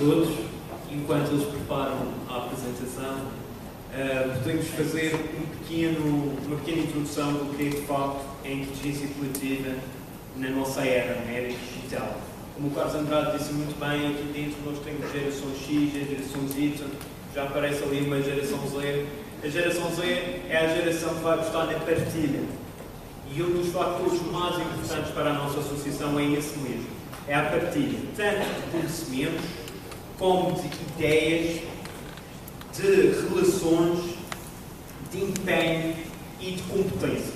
todos. Enquanto eles preparam a apresentação, podemos fazer uma pequena introdução do que é de facto a inteligência coletiva na nossa era digital. Como o Carlos Andrade disse muito bem, aqui dentro nós temos geração X, a geração Z, já aparece ali uma geração Z. A geração Z é a geração que vai gostar na partilha. E um dos fatores mais importantes para a nossa associação é esse mesmo. É a partilha, tanto de conhecimentos, como de ideias, de relações, de empenho e de competências.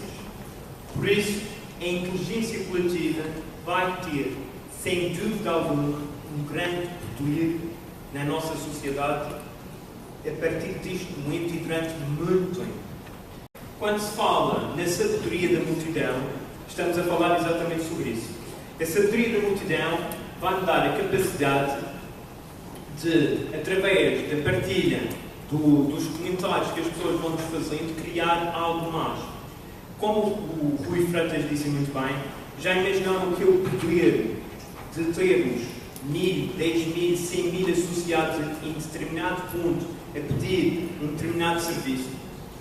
Por isso, a inteligência coletiva vai ter, sem dúvida alguma, um grande poder na nossa sociedade a partir deste momento e durante muito tempo. Quando se fala na sabedoria da multidão, estamos a falar exatamente sobre isso. A sabedoria da multidão vai-nos dar a capacidade de, através da partilha dos comentários que as pessoas vão nos fazendo, criar algo mais. Como o Rui Freitas disse muito bem, já imaginaram que o poder de termos 1000, 10.000, 100.000 associados em determinado ponto a pedir um determinado serviço?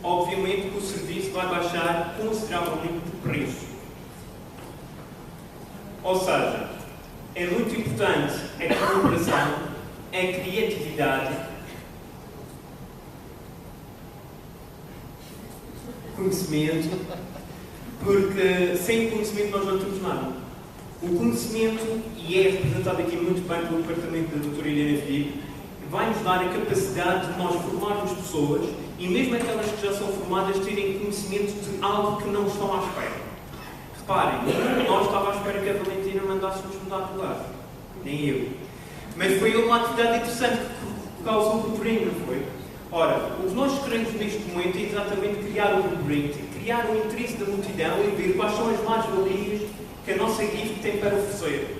Obviamente que o serviço vai baixar consideravelmente de preço. Ou seja, é muito importante a colaboração, a criatividade, conhecimento, porque sem conhecimento nós não temos nada. O conhecimento, e é representado aqui muito bem pelo departamento da doutora Helena Filipe, vai-nos dar a capacidade de nós formarmos pessoas e mesmo aquelas que já são formadas terem conhecimento de algo que não estão à espera. Reparem, nós estávamos à espera que a Valentina mandasse-nos mudar de lugar. Nem eu. Mas foi uma atividade interessante que causou burburinho, não foi? Ora, o que nós queremos neste momento é exatamente criar um burburinho, criar um interesse da multidão e ver quais são as mais-valias que a nossa GIFT tem para oferecer.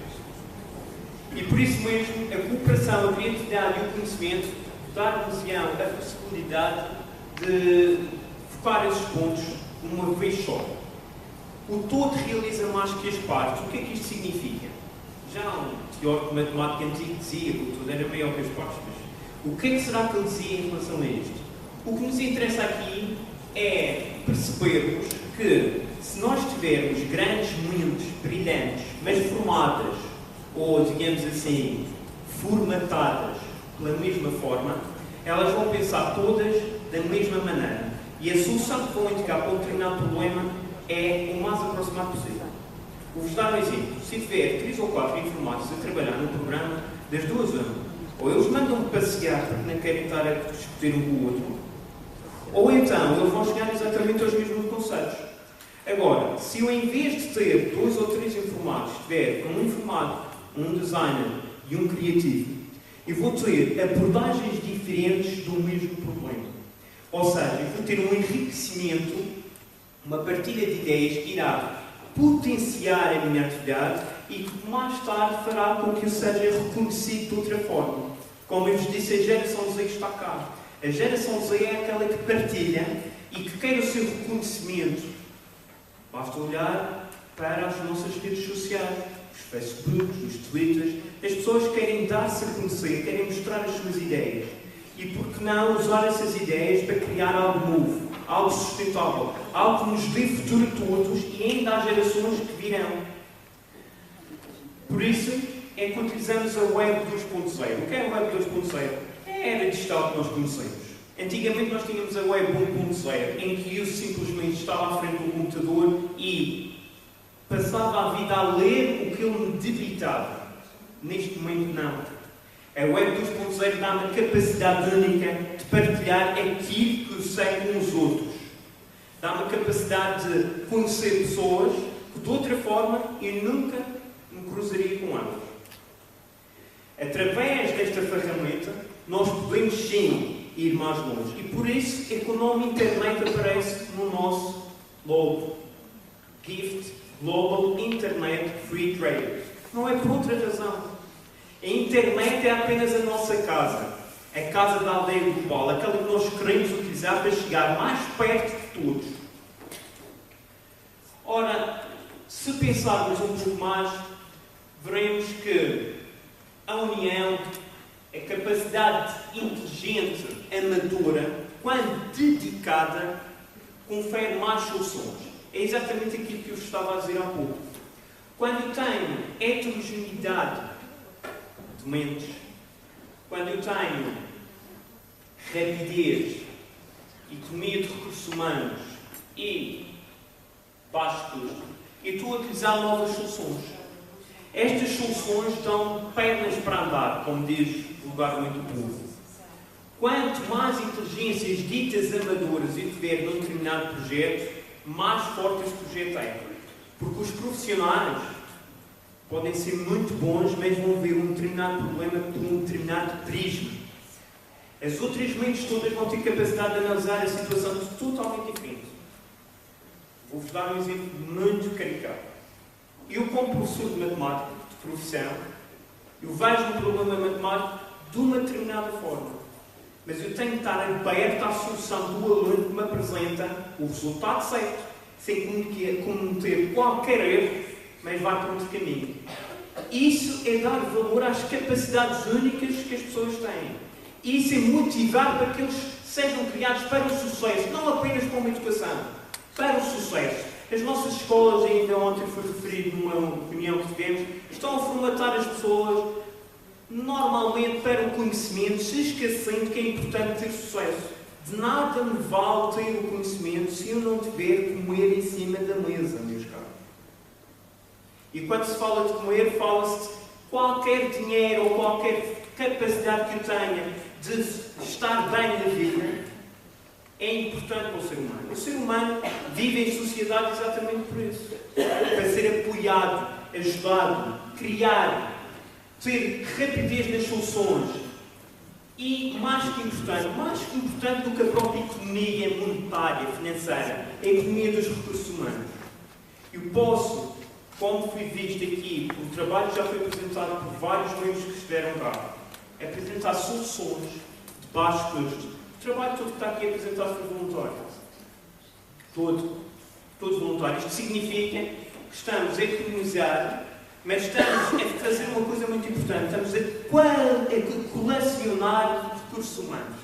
E por isso mesmo, a cooperação, a criatividade e o conhecimento dar-nos a possibilidade de focar esses pontos uma vez só. O todo realiza mais que as partes. O que é que isto significa? Já um teórico matemático antigo dizia que o todo era maior que as partes, mas o que é que será que ele dizia em relação a isto? O que nos interessa aqui é percebermos que se nós tivermos grandes mentes brilhantes, mas formadas, ou digamos assim, formatadas pela mesma forma, elas vão pensar todas da mesma maneira. E a solução que vão indicar para um determinado problema é o mais aproximado possível. Vou-vos dar um exemplo. Se tiver 3 ou 4 informáticos a trabalhar num programa, das duas uma, ou eles mandam-me passear porque não querem estar a discutir um com o outro, ou então eles vão chegar exatamente aos mesmos conceitos. Agora, se eu em vez de ter 2 ou 3 informáticos, tiver um informático, um designer e um criativo, eu vou ter abordagens diferentes do mesmo problema. Ou seja, eu vou ter um enriquecimento, uma partilha de ideias que irá potenciar a minha atividade e que mais tarde fará com que eu seja reconhecido de outra forma. Como eu vos disse, a geração Z está cá. A geração Z é aquela que partilha e que quer o seu reconhecimento. Basta olhar para as nossas redes sociais, os Facebooks, os Twitters. As pessoas querem dar-se a conhecer, querem mostrar as suas ideias. E por que não usar essas ideias para criar algo novo, algo sustentável, algo que nos dê futuro a todos e ainda às gerações que virão. Por isso é que utilizamos a Web 2.0. O que é a Web 2.0? É a era digital que nós conhecemos. Antigamente nós tínhamos a Web 1.0, em que eu simplesmente estava à frente do computador e passava a vida a ler o que ele me debitava. Neste momento não. A Web 2.0 dá-me a capacidade única de partilhar aquilo que eu sei com os outros. Dá-me a capacidade de conhecer pessoas que de outra forma eu nunca me cruzaria com elas. Através desta ferramenta, nós podemos sim ir mais longe. E por isso é que o nome Internet aparece no nosso logo. GIFT, Global Internet Free Trade. Não é por outra razão. A internet é apenas a nossa casa. A casa da aldeia global. Aquela que nós queremos utilizar para chegar mais perto de todos. Ora, se pensarmos um pouco mais, veremos que a união A capacidade inteligente, amadora, quando dedicada, confere mais soluções. É exatamente aquilo que eu estava a dizer há pouco. Quando eu tenho heterogeneidade de mentes, quando eu tenho rapidez, economia de recursos humanos e baixo custo, eu estou a utilizar novas soluções. Estas soluções dão pernas para andar, como diz vulgarmente o povo. Quanto mais inteligências ditas amadoras eu tiver num determinado projeto, mais forte esse projeto é. Porque os profissionais podem ser muito bons, mas vão ver um determinado problema por um determinado prisma. As outras mentes todas vão ter capacidade de analisar a situação totalmente diferente. Vou-vos dar um exemplo muito caricato. Eu, como professor de matemática, de profissão, eu vejo um problema matemático de uma determinada forma. Mas eu tenho que estar aberto à solução do aluno que me apresenta o resultado certo, sem cometer qualquer erro, mas vai para outro caminho. Isso é dar valor às capacidades únicas que as pessoas têm. Isso é motivar para que eles sejam criados para o sucesso, não apenas para uma educação, para o sucesso. As nossas escolas, ainda ontem foi referido numa reunião que tivemos, estão a formatar as pessoas normalmente para o conhecimento, se esquecendo que é importante ter sucesso. De nada me vale ter o conhecimento se eu não tiver comer em cima da mesa, meus caros. E quando se fala de comer, fala-se de qualquer dinheiro ou qualquer capacidade que eu tenha de estar bem na vida, é importante para o ser humano. O ser humano vive em sociedade exatamente por isso. Para ser apoiado, ajudado, criar, ter rapidez nas soluções. E, mais que importante do que a própria economia monetária, financeira, a economia dos recursos humanos. Eu posso, como foi visto aqui, o trabalho já foi apresentado por vários membros que estiveram cá, apresentar soluções de baixo custo. O trabalho todo que está aqui apresentado foi voluntário. Todo voluntário. Isto significa que estamos a economizar, mas estamos a fazer uma coisa muito importante. Estamos a colecionar recursos humanos.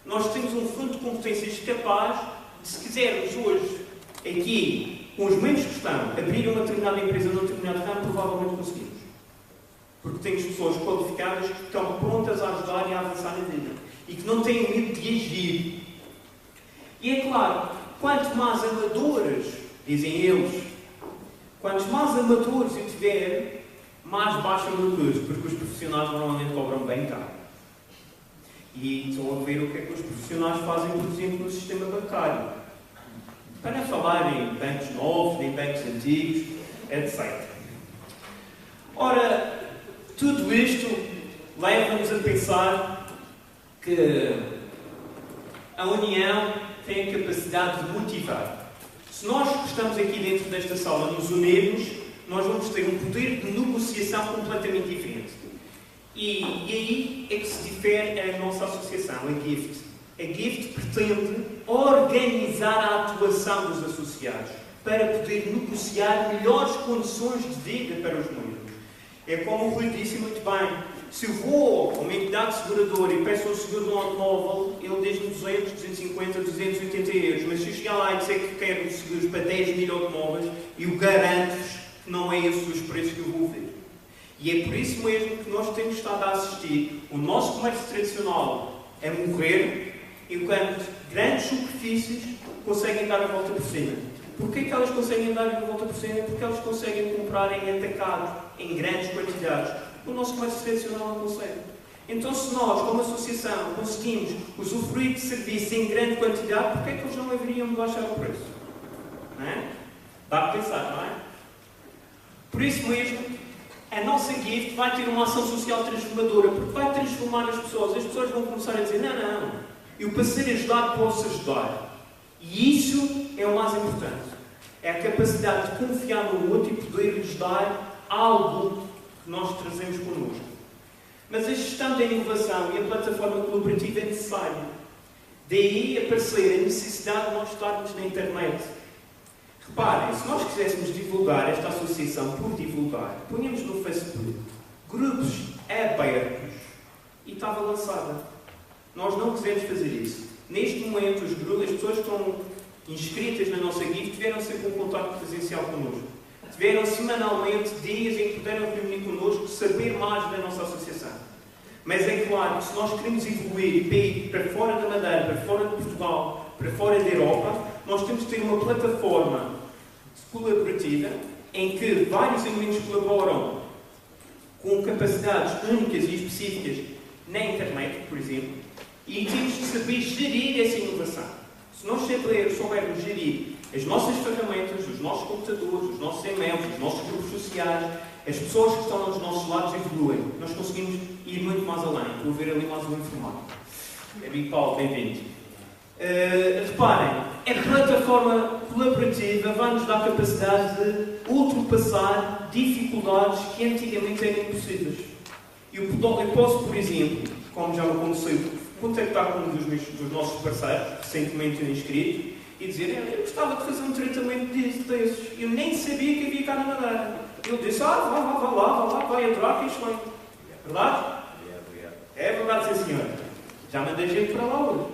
Nós temos um fundo de competências capaz de, se quisermos hoje, aqui, com os meios que estão, abrir uma determinada empresa num determinado ramo, provavelmente conseguimos. Porque temos pessoas qualificadas que estão prontas a ajudar e a avançar na vida. E que não têm medo de agir. E é claro, quanto mais amadores, dizem eles, quanto mais amadores eu tiver, mais baixo o meu custo, porque os profissionais normalmente cobram bem caro. E estão a ver o que é que os profissionais fazem, por exemplo, no sistema bancário. Para falar em bancos novos, em bancos antigos, etc. Ora, tudo isto leva-nos a pensar que a união tem a capacidade de motivar. Se nós que estamos aqui dentro desta sala nos unirmos, nós vamos ter um poder de negociação completamente diferente. E aí é que se difere a nossa associação, a GIFT. A GIFT pretende organizar a atuação dos associados para poder negociar melhores condições de vida para os membros. É como o Rui disse muito bem. Se eu vou a uma entidade seguradora e peço um seguro de um automóvel, ele diz-me 200, 250, 280 euros. Mas se eu chegar lá e disser que quero seguros para 10 mil automóveis, eu garanto-vos que não é esses os preços que eu vou ver. E é por isso mesmo que nós temos estado a assistir o nosso comércio tradicional a morrer, enquanto grandes superfícies conseguem dar a volta por cima. Porquê que elas conseguem dar a volta por cima? Porque elas conseguem comprar em atacado, em grandes quantidades. O nosso comércio tradicional não consegue. Então, se nós, como associação, conseguimos usufruir de serviço em grande quantidade, porquê é que eles não haveriam de baixar o preço? Não é? Dá para pensar, não é? Por isso mesmo, a nossa GIFT vai ter uma ação social transformadora, porque vai transformar as pessoas. As pessoas vão começar a dizer, não, eu para ser ajudado posso ajudar. E isso é o mais importante. É a capacidade de confiar no outro e poder-lhes dar algo que nós trazemos connosco. Mas a gestão da inovação e a plataforma colaborativa é necessária. Daí aparecer a necessidade de nós estarmos na internet. Reparem, se nós quiséssemos divulgar esta associação por divulgar, ponhamos no Facebook grupos abertos e estava lançada. Nós não quisemos fazer isso. Neste momento, as pessoas que estão inscritas na nossa GIF tiveram sempre um contato presencial connosco. Tiveram semanalmente dias em que puderam reunir connosco, saber mais da nossa associação. Mas é claro que se nós queremos evoluir para ir para fora da Madeira, para fora de Portugal, para fora da Europa, nós temos que ter uma plataforma colaborativa em que vários elementos colaboram com capacidades únicas e específicas na internet, por exemplo, e temos que saber gerir essa inovação. Se nós soubermos gerir as nossas ferramentas, os nossos computadores, os nossos e-mails, os nossos grupos sociais, as pessoas que estão aos nossos lados evoluem. Nós conseguimos ir muito mais além. Estou a ver ali mais um informático. Amigo Paulo, bem-vindo. Reparem, a plataforma colaborativa vai-nos dar a capacidade de ultrapassar dificuldades que antigamente eram impossíveis. Eu posso, por exemplo, como já me aconteceu, contactar com um dos nossos parceiros, recentemente inscrito, e dizer, eu gostava de fazer um tratamento desses. Eu nem sabia que havia cá na Madeira. Ele disse, vai lá, vai entrar, que isto vem. É verdade? É verdade, sim senhor. Já mandei gente para lá hoje.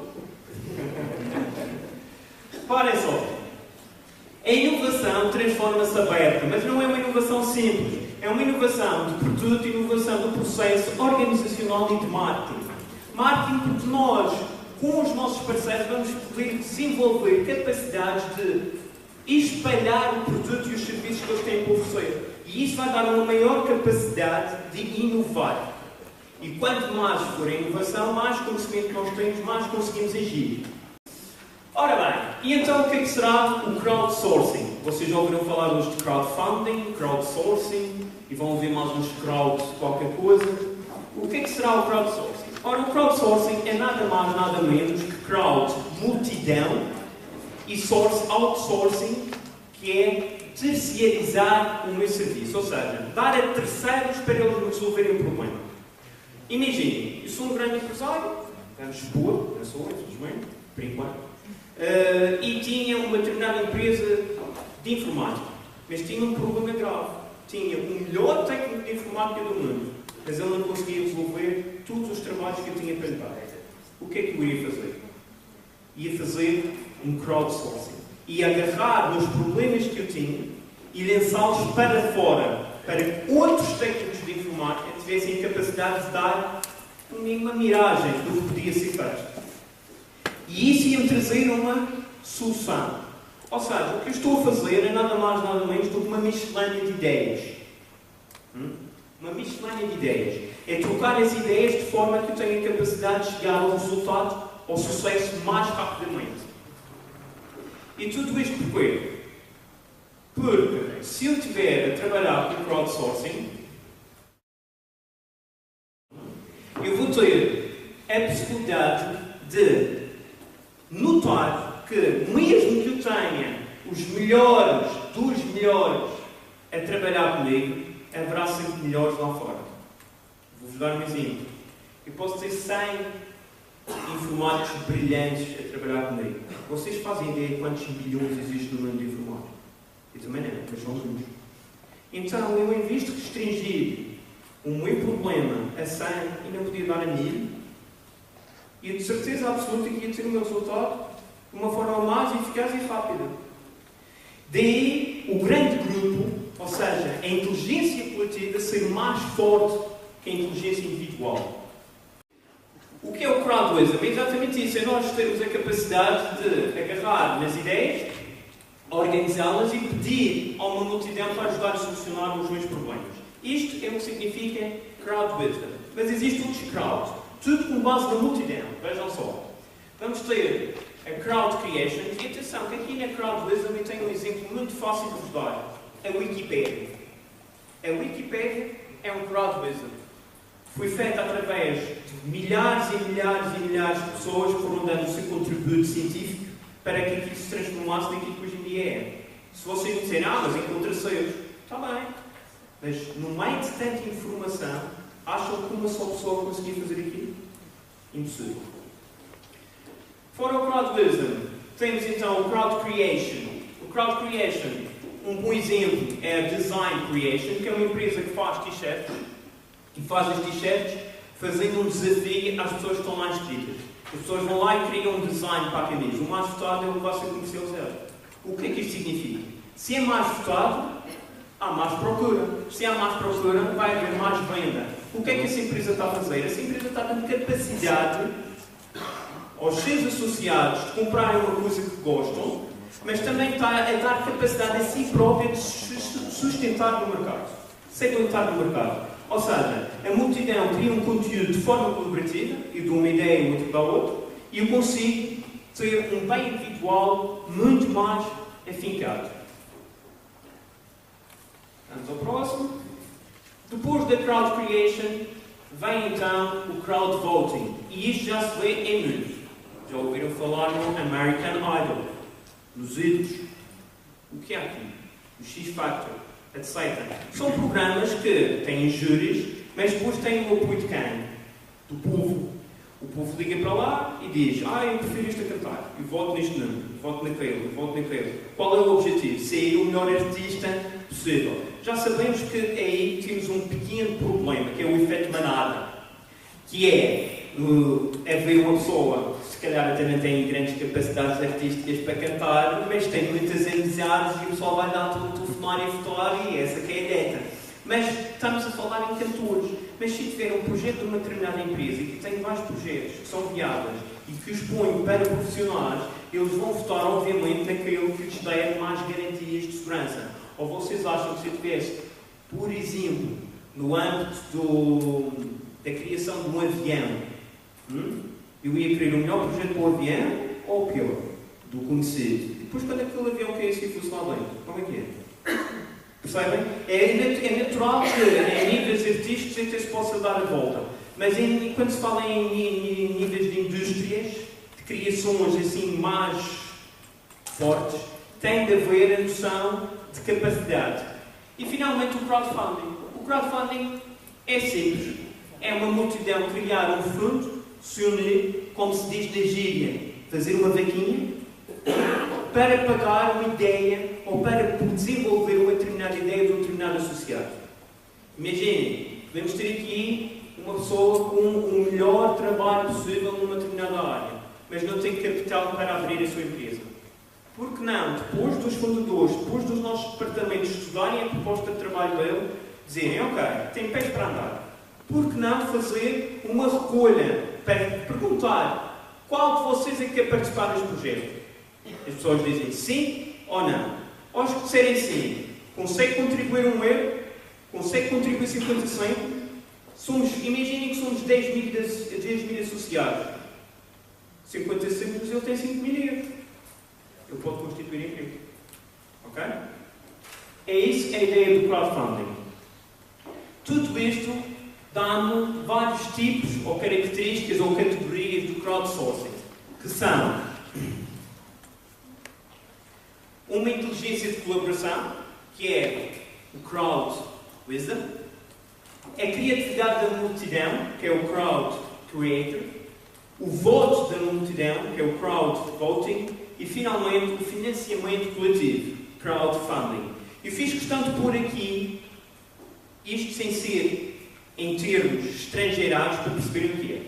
Reparem só. A inovação transforma-se aberta, mas não é uma inovação simples. É uma inovação de produto, inovação do processo organizacional e de marketing. Marketing porque nós, com os nossos parceiros, vamos poder desenvolver capacidades de espalhar o produto e os serviços que eles têm para oferecer. E isso vai dar uma maior capacidade de inovar. E quanto mais for a inovação, mais conhecimento nós temos, mais conseguimos agir. Ora bem, e então o que é que será o crowdsourcing? Vocês já ouviram falar hoje de crowdfunding, crowdsourcing, e vão ouvir mais uns crowd qualquer coisa. O que é que será o crowdsourcing? Ora, o crowdsourcing é nada mais, nada menos que crowd, multidão, e source, outsourcing, que é terciarizar o meu serviço, ou seja, dar a terceiros para eles resolverem o problema. Imaginem, eu sou um grande empresário, vamos supor, não sou, infelizmente, por enquanto, e tinha uma determinada empresa de informática, mas tinha um problema grave. Tinha o melhor técnico de informática do mundo, mas ele não conseguia resolver todos os trabalhos que eu tinha para lhe dar. O que é que eu ia fazer? Ia fazer um crowdsourcing. Ia agarrar nos problemas que eu tinha e lançá-los para fora, para que outros técnicos de informática tivessem a capacidade de dar uma miragem do que podia ser feito. E isso ia-me trazer uma solução. Ou seja, o que eu estou a fazer é nada mais, nada menos do que uma miscelânea de ideias. Uma miscelânea de ideias. É trocar as ideias de forma que eu tenha a capacidade de chegar ao resultado, ao sucesso, mais rapidamente. E tudo isto porquê? Porque se eu estiver a trabalhar com crowdsourcing, eu vou ter a possibilidade de notar que, mesmo que eu tenha os melhores dos melhores a trabalhar comigo, haverá sempre melhores lá fora. Vou-vos dar um exemplo. Eu posso ter 100 informáticos brilhantes a trabalhar comigo. Vocês fazem ideia de quantos bilhões existe no mundo de informática? Eu também não, mas são muitos. Então, eu, em vez de restringir o meu problema a 100, ainda podia dar a 1000, e de certeza absoluta que ia ter o meu resultado de uma forma mais eficaz e rápida. Daí, o grande grupo, ou seja, a inteligência coletiva, ser mais forte que a inteligência individual. O que é o crowdwisdom? É exatamente isso. É nós termos a capacidade de agarrar nas ideias, organizá-las e pedir a uma multidão para ajudar a solucionar os meus problemas. Isto é o que significa crowdwisdom. Mas existem outros crowds. Tudo com base na multidão. Vejam só. Vamos ter a crowd creation. E atenção, que aqui na crowdwisdom eu tenho um exemplo muito fácil de vos dar. A Wikipédia. A Wikipédia é um crowdwisdom. Foi feita através de milhares e milhares e milhares de pessoas que foram dando o seu contributo científico para que aquilo se transformasse naquilo que hoje em dia é. Se vocês me disserem, mas encontra-se erros, está bem. Mas no meio de tanta informação, acham que uma só pessoa conseguia fazer aquilo? Impossível. Fora o crowdwisdom, temos então o crowd creation. O crowd creation, um bom exemplo é a Design Creation, que é uma empresa que faz t-shirts. E faz as t-shirts fazendo um desafio às pessoas que estão lá inscritas. As pessoas vão lá e criam um design para a camisa. O mais votado é o negócio comercial zero. O que é que isto significa? Se é mais votado, há mais procura. Se há mais procura, vai haver mais venda. O que é que essa empresa está a fazer? Essa empresa está dando capacidade aos seus associados de comprarem uma coisa que gostam, mas também está a dar capacidade a si própria de sustentar no mercado. Se aguentar no mercado. Ou seja, a multidão cria um conteúdo de forma colaborativa, e de uma ideia e outra para a outra, e eu consigo ter um bem individual muito mais afincado. Vamos ao próximo. Depois da crowd creation, vem então o crowd voting. E isto já se vê em muitos. Já ouviram falar no American Idol, nos ídolos. O que é aqui? O X-Factor, etc. São programas que têm júris, mas depois têm o apoio de quem? Do povo. O povo liga para lá e diz: eu prefiro isto a cantar. Eu voto neste número, voto naquele, voto naquele. Qual é o objetivo? Ser o melhor artista possível. Já sabemos que aí temos um pequeno problema, que é o efeito manada. Que é haver uma pessoa, se calhar até não tem grandes capacidades artísticas para cantar, mas tem muitas amizades e o pessoal vai dar todo o telefonar e votar, e essa que é a ideia. Mas estamos a falar em cantores. Mas se tiver um projeto de uma determinada empresa e que tem vários projetos que são viáveis e que os põe para profissionais, eles vão votar, obviamente, naquele que lhes der mais garantias de segurança. Ou vocês acham que se eu tivesse, por exemplo, no âmbito da criação de um avião, eu ia querer o melhor projeto para o avião ou o pior? Do conhecido. E depois, quando aquele avião caísse e fosse lá dentro, como é que é? Percebem? É natural que em níveis artísticos até se possa dar a volta. Mas quando se fala em níveis de indústrias, de criações assim mais fortes, tem de haver a noção de capacidade. E finalmente o crowdfunding. O crowdfunding é simples. É uma multidão criar um fundo, se unir, como se diz na gíria, fazer uma vaquinha, para pagar uma ideia ou para desenvolver uma determinada ideia de um determinado associado. Imaginem, podemos ter aqui uma pessoa com o melhor trabalho possível numa determinada área, mas não tem capital para abrir a sua empresa. Por que não, depois dos fundadores, depois dos nossos departamentos estudarem a proposta de trabalho dele, dizerem: ok, tem pés para andar. Por que não fazer uma recolha para perguntar qual de vocês é que quer participar deste projeto? As pessoas dizem sim ou não. Aos que disserem sim, consegue contribuir €1? Consegue contribuir 50 cêntimos? Imaginem que somos 10 mil associados. 50 cêntimos, ele tem 5.000 €. Ele pode constituir emprego. Ok? É isso a ideia do crowdfunding. Tudo isto dá-me vários tipos, ou características, ou categorias do crowdsourcing, que são uma inteligência de colaboração, que é o crowd wisdom, a criatividade da multidão, que é o crowd creator, o voto da multidão, que é o crowd voting, e finalmente o financiamento coletivo, crowdfunding. Eu fiz questão de pôr aqui isto sem ser em termos estrangeiros para perceberem o que é.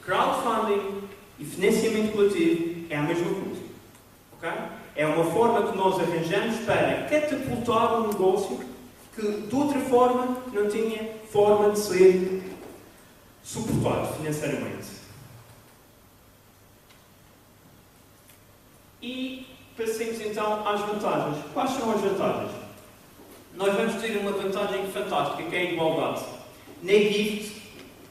Crowdfunding e financiamento coletivo é a mesma coisa. Ok? É uma forma que nós arranjamos para catapultar um negócio que, de outra forma, não tinha forma de ser suportado financeiramente. E passemos então às vantagens. Quais são as vantagens? Nós vamos ter uma vantagem fantástica, que é a igualdade. Na Gift,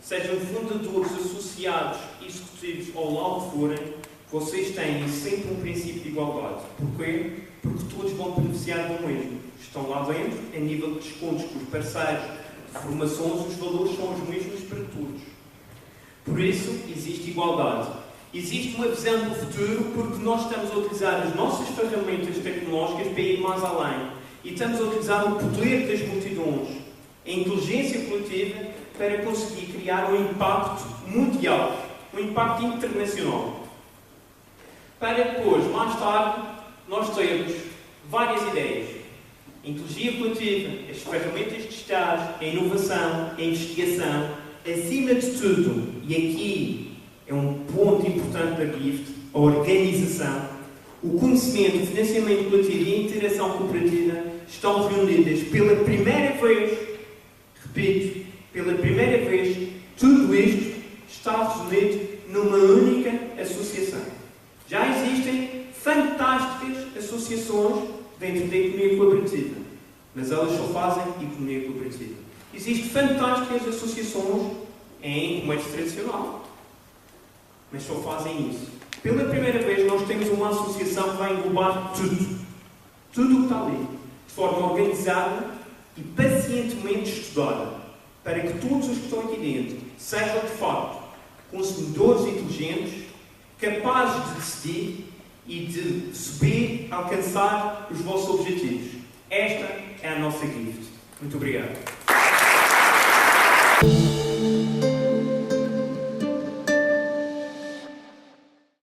sejam fundadores, associados, executivos ou lá o que forem, vocês têm sempre um princípio de igualdade. Porquê? Porque todos vão beneficiar do mesmo. Estão lá dentro, a nível de descontos com os parceiros, de formações, os valores são os mesmos para todos. Por isso, existe igualdade. Existe uma visão do futuro porque nós estamos a utilizar as nossas ferramentas tecnológicas para ir mais além. E estamos a utilizar o poder das multidões, a inteligência coletiva, para conseguir criar um impacto mundial, um impacto internacional. Para depois, mais tarde, nós termos várias ideias. A inteligência coletiva, as ferramentas digitais, a inovação, a investigação, acima de tudo, e aqui é um ponto importante da GIFT, a organização, o conhecimento, o financiamento coletivo e a interação cooperativa estão reunidas pela primeira vez, repito, pela primeira vez, tudo isto está reunido numa única associação. Já existem fantásticas associações dentro da economia colaborativa, mas elas só fazem economia colaborativa. Existem fantásticas associações em comércio tradicional, mas só fazem isso. Pela primeira vez nós temos uma associação que vai englobar tudo. Tudo o que está ali. De forma organizada e pacientemente estudada. Para que todos os que estão aqui dentro sejam, de facto, consumidores inteligentes, capazes de decidir e de subir, alcançar os vossos objetivos. Esta é a nossa GIFT. Muito obrigado.